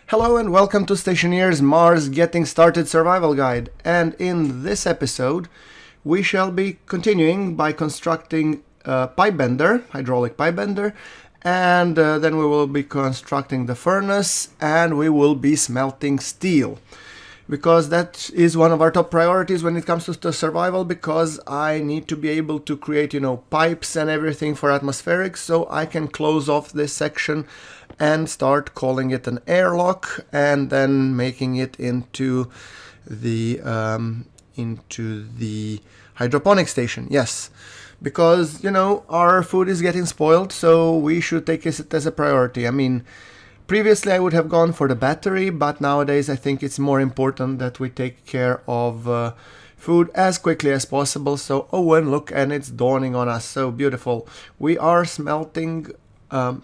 Hello and welcome to Stationeers Mars Getting Started Survival Guide. And in this episode, we shall be continuing by constructing a pipe bender, hydraulic pipe bender, and then we will be constructing the furnace and we will be smelting steel. Because that is one of our top priorities when it comes to the survival, because I need to be able to create, pipes and everything for atmospherics, so I can close off this section and start calling it an airlock and then making it into the hydroponic station. Yes, because our food is getting spoiled, so we should take it as a priority. I mean, previously I would have gone for the battery, but nowadays I think it's more important that we take care of food as quickly as possible. So, and look, and it's dawning on us, so beautiful. We are smelting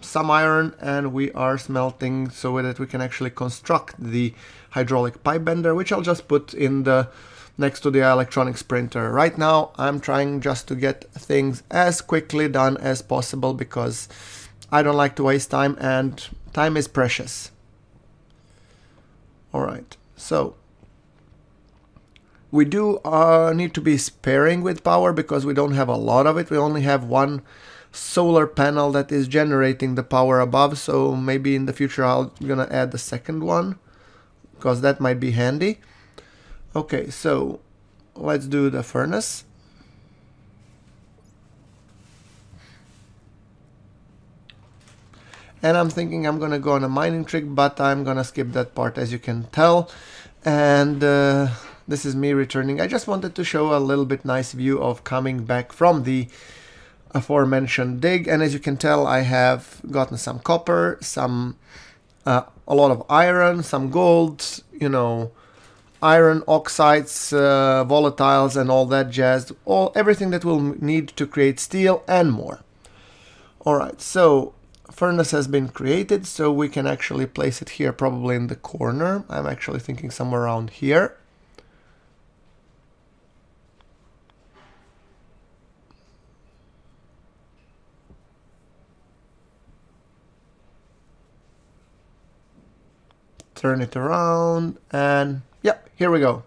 some iron, and we are smelting so that we can actually construct the hydraulic pipe bender, which I'll just put in the next to the electronics printer. Right now I'm trying just to get things as quickly done as possible because I don't like to waste time, and time is precious. Alright, so we do need to be sparing with power because we don't have a lot of it. We only have one solar panel that is generating the power above, so maybe in the future I'm gonna add the second one because that might be handy. Okay, so let's do the furnace. And I'm thinking I'm gonna go on a mining trick, but I'm gonna skip that part, as you can tell. And this is me returning. I just wanted to show a little bit nice view of coming back from the aforementioned dig, and as you can tell, I have gotten some copper, some a lot of iron, some gold, iron oxides, volatiles, and all that jazz. Everything that we'll need to create steel and more. Alright, so furnace has been created, so we can actually place it here, probably in the corner. I'm actually thinking somewhere around here. Turn it around, and yep, here we go.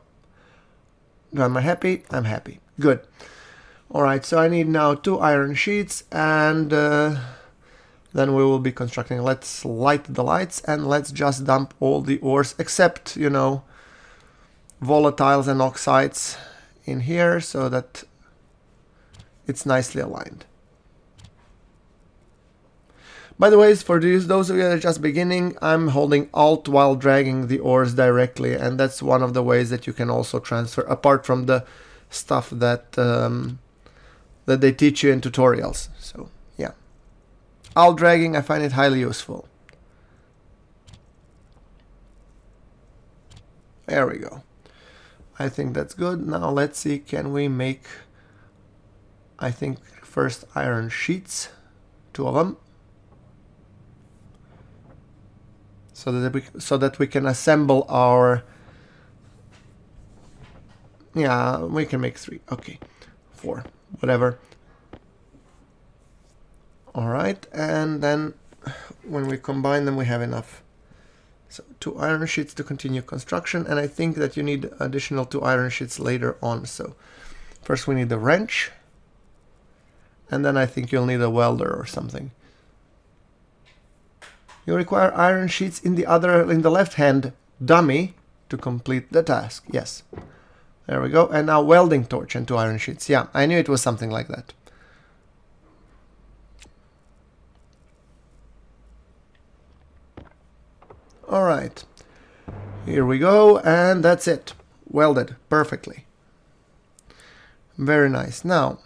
Am I happy? I'm happy. Good. Alright, so I need now 2 iron sheets, and then we will be constructing. Let's light the lights, and let's just dump all the ores except, volatiles and oxides in here so that it's nicely aligned. By the way, for those of you that are just beginning, I'm holding Alt while dragging the ores directly, and that's one of the ways that you can also transfer, apart from the stuff that that they teach you in tutorials. So yeah, Alt dragging, I find it highly useful. There we go. I think that's good. Now let's see, can we make, I think, first iron sheets, 2 of them. So that we can assemble our, we can make 3, okay, 4, whatever. Alright, and then when we combine them we have enough. So 2 iron sheets to continue construction, and I think that you need additional 2 iron sheets later on. So first we need the wrench, and then I think you'll need a welder or something. You require iron sheets in the left hand dummy to complete the task. Yes. There we go. And now welding torch and 2 iron sheets. Yeah, I knew it was something like that. Alright. Here we go, and that's it. Welded perfectly. Very nice. Now,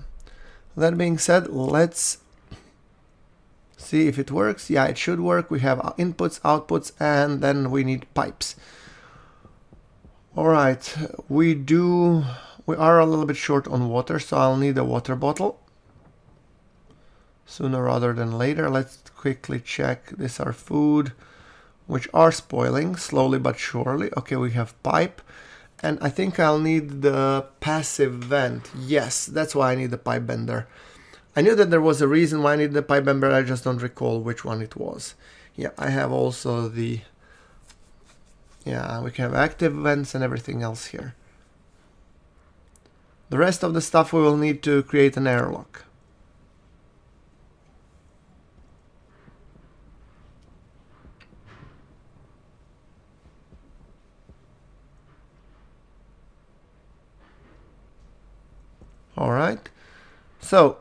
that being said, let's see if it works. Yeah, it should work. We have inputs, outputs, and then we need pipes. Alright, we are a little bit short on water, so I'll need a water bottle sooner rather than later. Let's quickly check. This are food, which are spoiling slowly but surely. Okay, we have pipe, and I think I'll need the passive vent. Yes, that's why I need the pipe bender. I knew that there was a reason why I needed the pipe bender, I just don't recall which one it was. Yeah, I have also the Yeah, we can have active vents and everything else here. The rest of the stuff we will need to create an airlock. Alright, so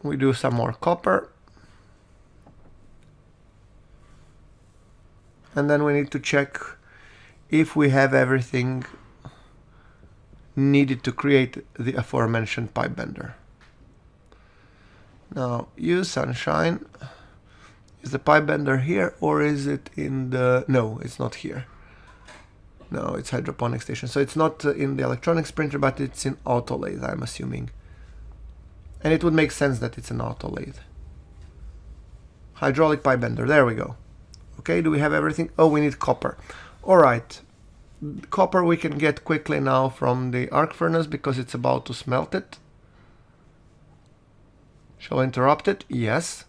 we do some more copper. And then we need to check if we have everything needed to create the aforementioned pipe bender. Now, use sunshine. Is the pipe bender here or is it in the... No, it's not here. No, it's hydroponic station. So it's not in the electronics printer, but it's in auto lathe, I'm assuming. And it would make sense that it's an auto lathe. Hydraulic pipe bender, there we go. Okay, do we have everything? Oh, we need copper. Alright. Copper we can get quickly now from the arc furnace because it's about to smelt it. Shall I interrupt it? Yes.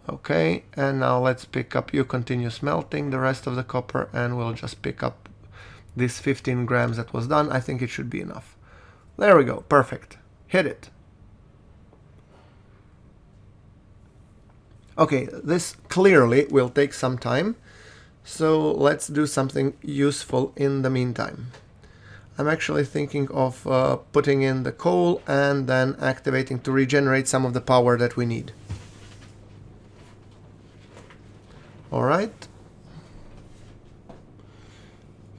Okay, and now let's pick up, you continue smelting the rest of the copper and we'll just pick up this 15 grams that was done. I think it should be enough. There we go, perfect. Hit it. Okay, this clearly will take some time, so let's do something useful in the meantime. I'm actually thinking of putting in the coal and then activating to regenerate some of the power that we need. Alright.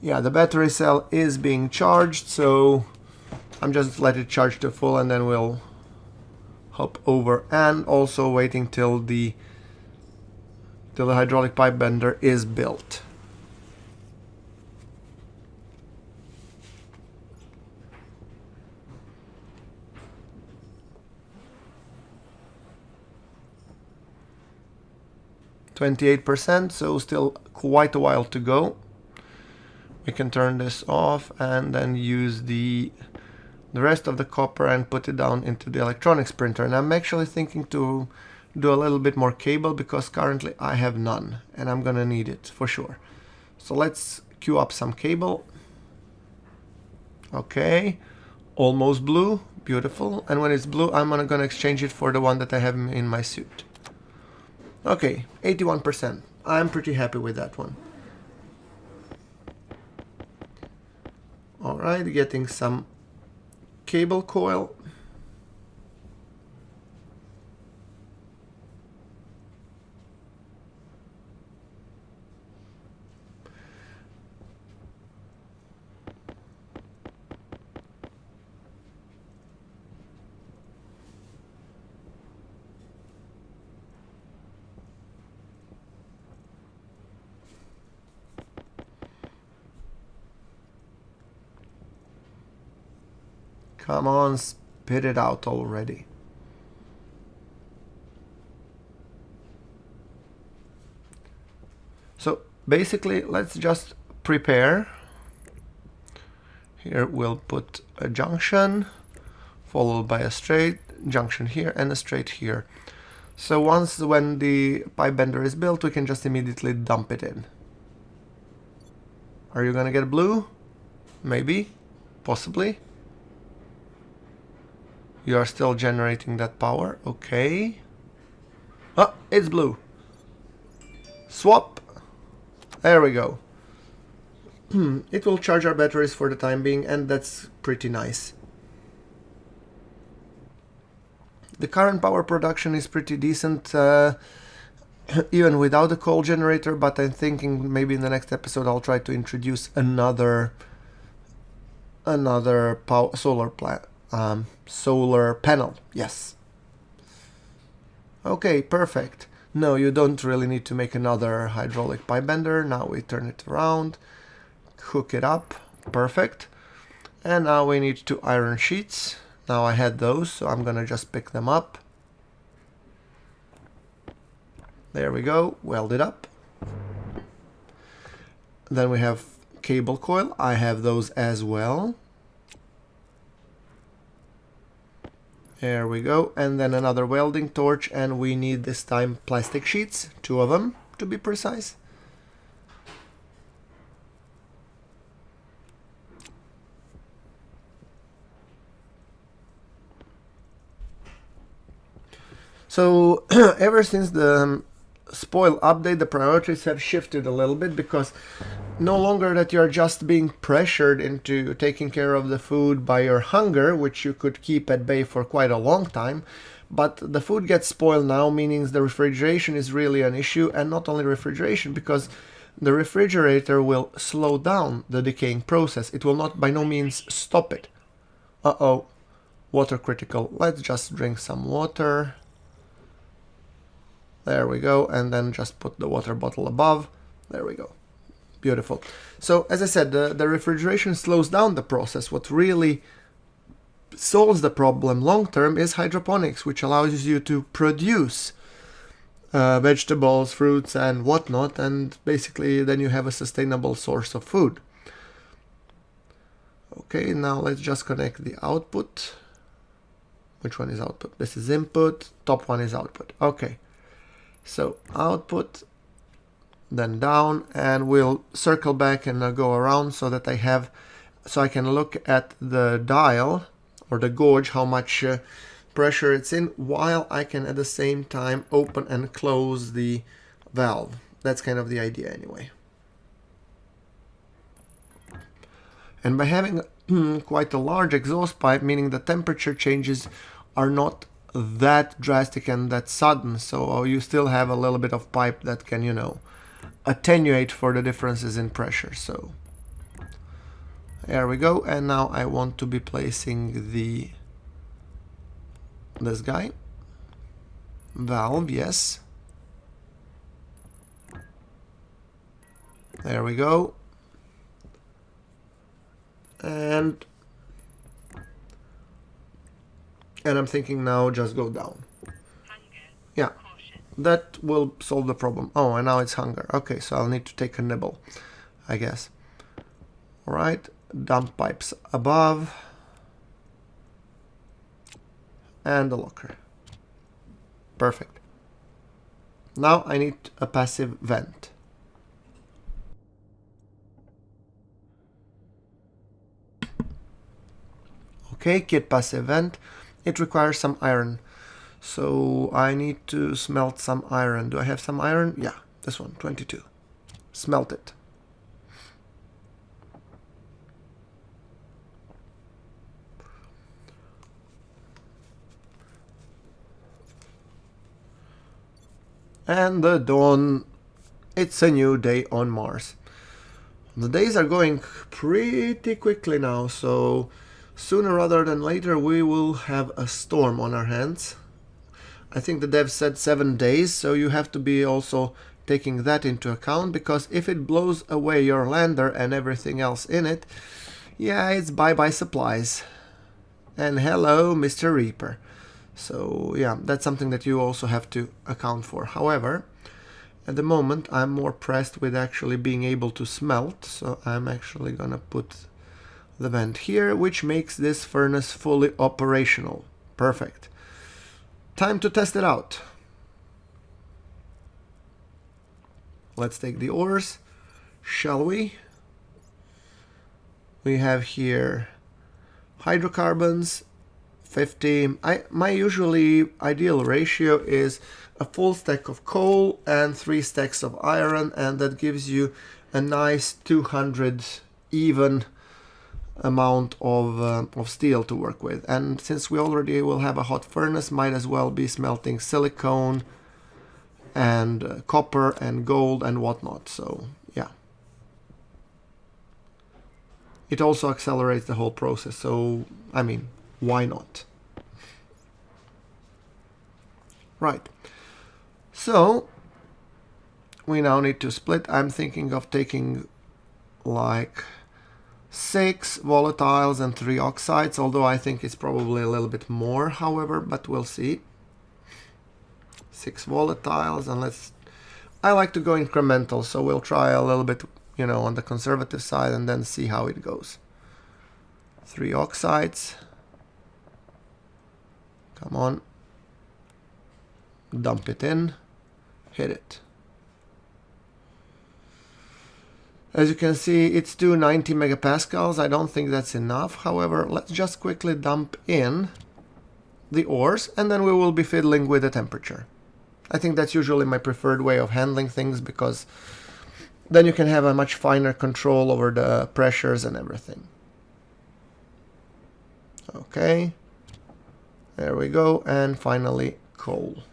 Yeah, the battery cell is being charged, so I'm just let it charge to full and then we'll hop over, and also waiting till the hydraulic pipe bender is built. %, so still quite a while to go. We can turn this off and then use the rest of the copper and put it down into the electronics printer. And I'm actually thinking to do a little bit more cable because currently I have none and I'm gonna need it for sure. So let's queue up some cable. Okay, almost blue, beautiful. And when it's blue, I'm gonna exchange it for the one that I have in my suit. Okay, 81%. I'm pretty happy with that one. Alright, getting some cable coil. Come on, spit it out already. So basically, let's just prepare. Here we'll put a junction, followed by a straight junction here and a straight here. So when the pipe bender is built, we can just immediately dump it in. Are you gonna get blue? Maybe, possibly. You are still generating that power, okay. Oh, it's blue. Swap. There we go. It will charge our batteries for the time being, and that's pretty nice. The current power production is pretty decent, even without the coal generator, but I'm thinking maybe in the next episode I'll try to introduce another solar panel. Yes. Okay, perfect. No, you don't really need to make another hydraulic pipe bender. Now we turn it around, hook it up, perfect. And now we need 2 iron sheets. Now I had those, so I'm gonna just pick them up. There we go, weld it up. Then we have cable coil. I have those as well. There we go, and then another welding torch, and we need this time plastic sheets, 2 of them to be precise. So ever since the spoil update, the priorities have shifted a little bit, because no longer that you're just being pressured into taking care of the food by your hunger, which you could keep at bay for quite a long time, but the food gets spoiled now, meaning the refrigeration is really an issue. And not only refrigeration, because the refrigerator will slow down the decaying process. It will not by no means stop it. Uh-oh, water critical. Let's just drink some water. There we go, and then just put the water bottle above. There we go. Beautiful. So, as I said, the refrigeration slows down the process. What really solves the problem long term is hydroponics, which allows you to produce vegetables, fruits, and whatnot, and basically then you have a sustainable source of food. Okay, now let's just connect the output. Which one is output? This is input, top one is output. Okay. So output, then down, and we'll circle back and go around so that I can look at the dial or the gauge, how much pressure it's in, while I can at the same time open and close the valve. That's kind of the idea anyway. And by having quite a large exhaust pipe, meaning the temperature changes are not that drastic and that sudden, so you still have a little bit of pipe that can, you know, attenuate for the differences in pressure. So there we go. And now I want to be placing this guy valve. Yes, there we go. And I'm thinking now just go down. Yeah, that will solve the problem. Oh, and now it's hunger. Okay, so I'll need to take a nibble, I guess. All right, dump pipes above. And the locker. Perfect. Now I need a passive vent. Okay, kit passive vent. It requires some iron. So I need to smelt some iron. Do I have some iron? Yeah, this one, 22. Smelt it. And the dawn, it's a new day on Mars. The days are going pretty quickly now, so sooner rather than later we will have a storm on our hands. I think the dev said 7 days, so you have to be also taking that into account, because if it blows away your lander and everything else in it, yeah, it's bye-bye supplies. And hello, Mr. Reaper. So yeah, that's something that you also have to account for. However, at the moment I'm more pressed with actually being able to smelt, so I'm actually gonna put the vent here, which makes this furnace fully operational. Perfect. Time to test it out. Let's take the ores, shall we? We have here hydrocarbons, 50. My usually ideal ratio is a full stack of coal and 3 stacks of iron, and that gives you a nice 200 even amount of steel to work with. And since we already will have a hot furnace, might as well be smelting silicone and copper and gold and whatnot. So yeah, it also accelerates the whole process, so I mean, why not? Right, so we now need to split. I'm thinking of taking like 6 volatiles and 3 oxides, although I think it's probably a little bit more, however, but we'll see. 6 volatiles, and I like to go incremental, so we'll try a little bit, you know, on the conservative side and then see how it goes. 3 oxides. Come on. Dump it in. Hit it. As you can see, it's 290 megapascals. I don't think that's enough. However, let's just quickly dump in the ores, and then we will be fiddling with the temperature. I think that's usually my preferred way of handling things, because then you can have a much finer control over the pressures and everything. Okay, there we go, and finally coal.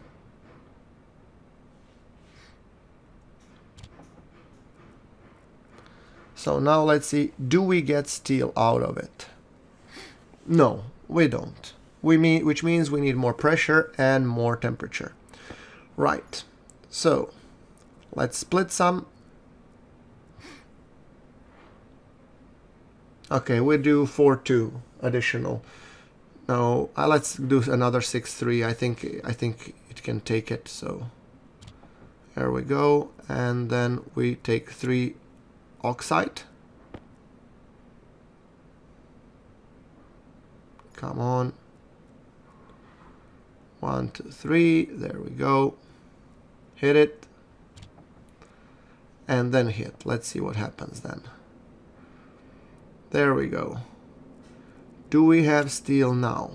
So now let's see, do we get steel out of it? No, we don't. Which means we need more pressure and more temperature. Right, so let's split some. Okay, we do 4-2 additional. No, let's do another 6-3. I think it can take it. So there we go, and then we take 3 oxide. Come on. 1, 2, 3. There we go. Hit it. And then hit. Let's see what happens then. There we go. Do we have steel now?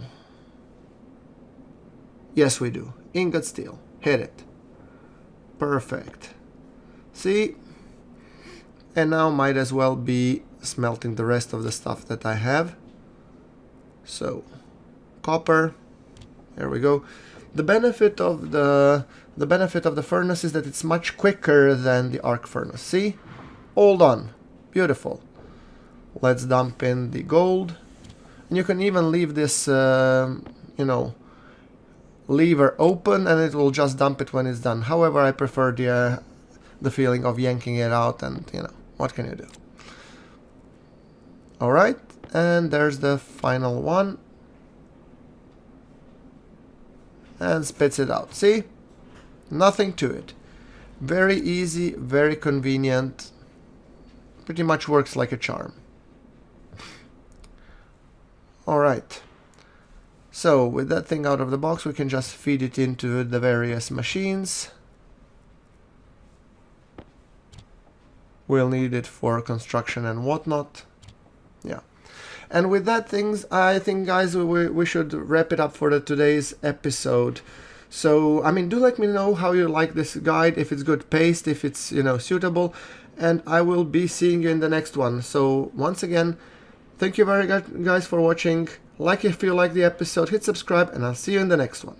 Yes, we do. Ingot steel. Hit it. Perfect. See? And now might as well be smelting the rest of the stuff that I have. So, copper. There we go. The benefit of the furnace is that it's much quicker than the arc furnace. See? All done. Beautiful. Let's dump in the gold. And you can even leave this, you know, lever open, and it will just dump it when it's done. However, I prefer the feeling of yanking it out, and you know, what can you do? All right, and there's the final one. And spits it out. See? Nothing to it. Very easy, very convenient. Pretty much works like a charm. Alright. So, with that thing out of the box, we can just feed it into the various machines. We'll need it for construction and whatnot. Yeah. And with that things, I think, guys, we should wrap it up for today's episode. So, I mean, do let me know how you like this guide, if it's good paced, if it's, you know, suitable. And I will be seeing you in the next one. So, once again, thank you very much, guys, for watching. Like if you like the episode, hit subscribe, and I'll see you in the next one.